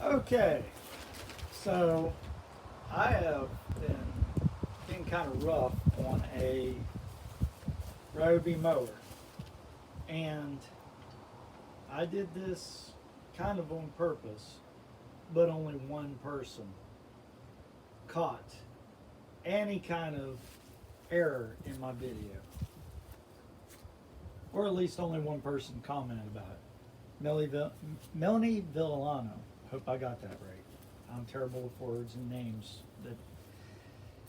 Okay, so I have been kind of rough on a Ryobi mower, and I did this kind of on purpose, but only one person caught any kind of error in my video, or at least only one person commented about it. Melanie Villano. Hope I got that right. I'm terrible with words and names.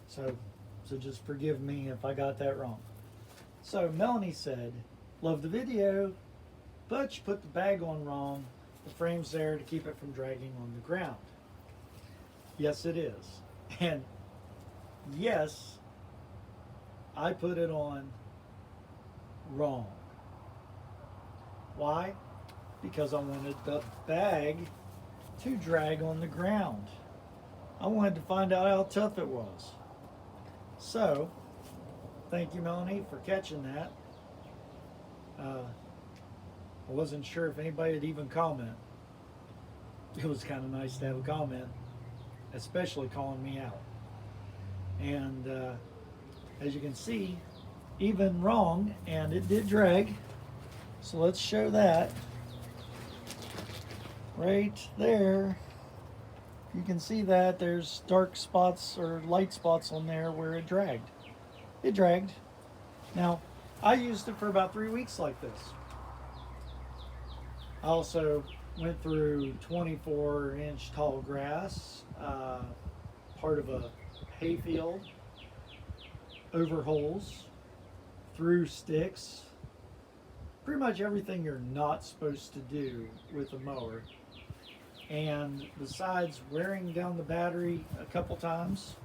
So, so just forgive me if I got that wrong. So Melanie said, "Love the video, but you put the bag on wrong. The frame's there to keep it from dragging on the ground." Yes, it is, and yes, I put it on wrong. Why? Because I wanted the bag to drag on the ground. I wanted to find out how tough it was. So, thank you, Melanie, for catching that. I wasn't sure if anybody would even comment. It was kind of nice to have a comment, especially calling me out. And as you can see, even wrong, and it did drag. So let's show that. Right there, you can see that there's dark spots or light spots on there where it dragged. It dragged. Now, I used it for about 3 weeks like this. I also went through 24-inch tall grass, part of a hayfield, over holes, through sticks, pretty much everything you're not supposed to do with a mower. And besides wearing down the battery a couple times,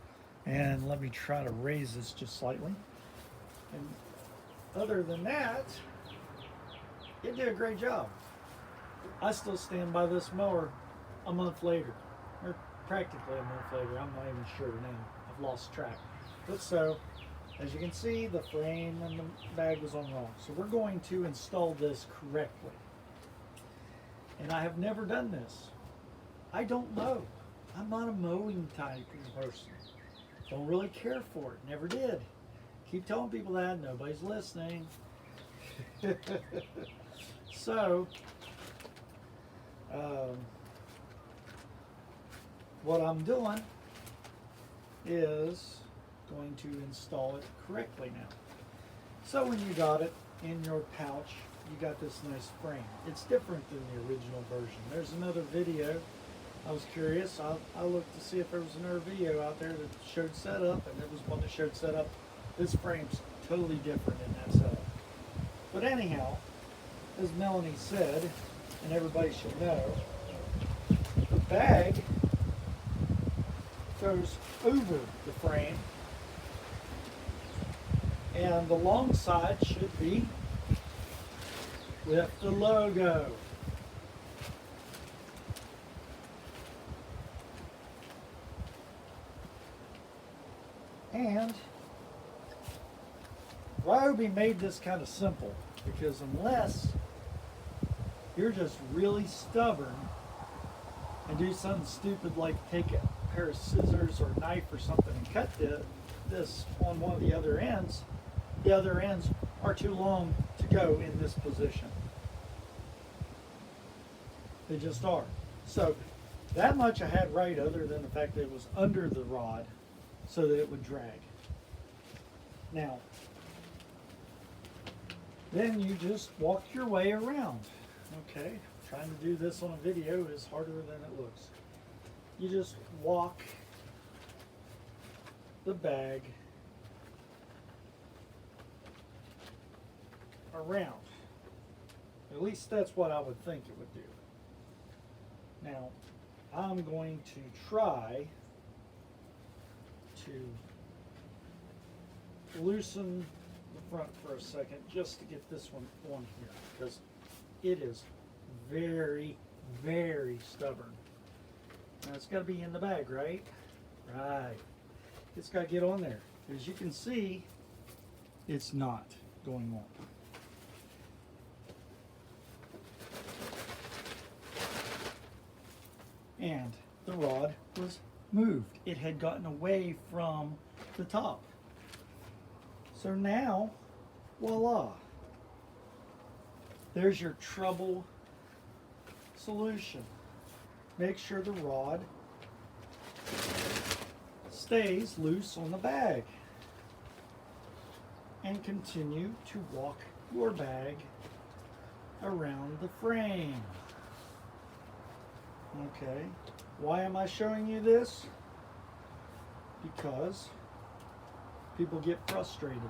and let me try to raise this just slightly. And other than that, it did a great job. I still stand by this mower a month later, or practically a month later. I'm not even sure now. I've lost track. But so, as you can see, the frame and the bag was on wrong. So we're going to install this correctly. And I have never done this. I don't mow. I'm not a mowing type of person. Don't really care for it. Never did. Keep telling people that. Nobody's listening. So, what I'm doing is going to install it correctly now. So when you got it in your pouch, you got this nice frame. It's different than the original version. There's another video. I was curious. I looked to see if there was another video out there that showed setup, and there was one that showed setup. This frame's totally different in that setup. But anyhow, as Melanie said, and everybody should know, the bag goes over the frame, and the long side should be with the logo. And Ryobi made this kind of simple, because unless you're just really stubborn and do something stupid like take a pair of scissors or knife or something and cut this on one of the other ends are too long to go in this position. They just are. So that much I had right, other than the fact that it was under the rod so that it would drag. Now, then you just walk your way around. Okay, trying to do this on a video is harder than it looks. You just walk the bag around. At least that's what I would think it would do. Now, I'm going to try to loosen the front for a second just to get this one on here, because it is very, very stubborn. Now it's got to be in the bag, right? Right. It's got to get on there. As you can see, it's not going on. and the rod was moved. It had gotten away from the top. So now, voila, there's your trouble solution. Make sure the rod stays loose on the bag, and continue to walk your bag around the frame. Okay, why am I showing you this? Because people get frustrated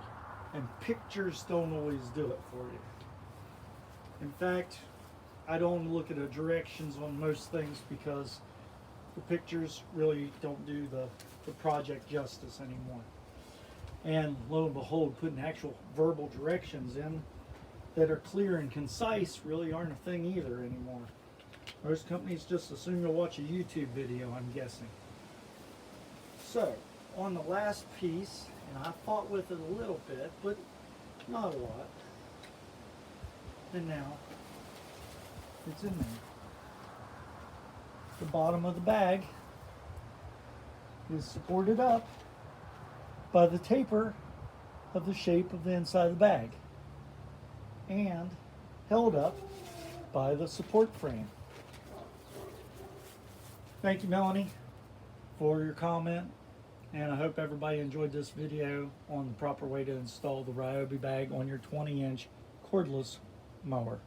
and pictures don't always do it for you. In fact, I don't look at the directions on most things because the pictures really don't do the project justice anymore. And lo and behold, putting actual verbal directions in that are clear and concise really aren't a thing either anymore. Most companies just assume you'll watch a YouTube video, I'm guessing. So, on the last piece, and I fought with it a little bit, but not a lot. And now, it's in there. The bottom of the bag is supported up by the taper of the shape of the inside of the bag and held up by the support frame. Thank you, Melanie, for your comment, and I hope everybody enjoyed this video on the proper way to install the Ryobi bag on your 20-inch cordless mower.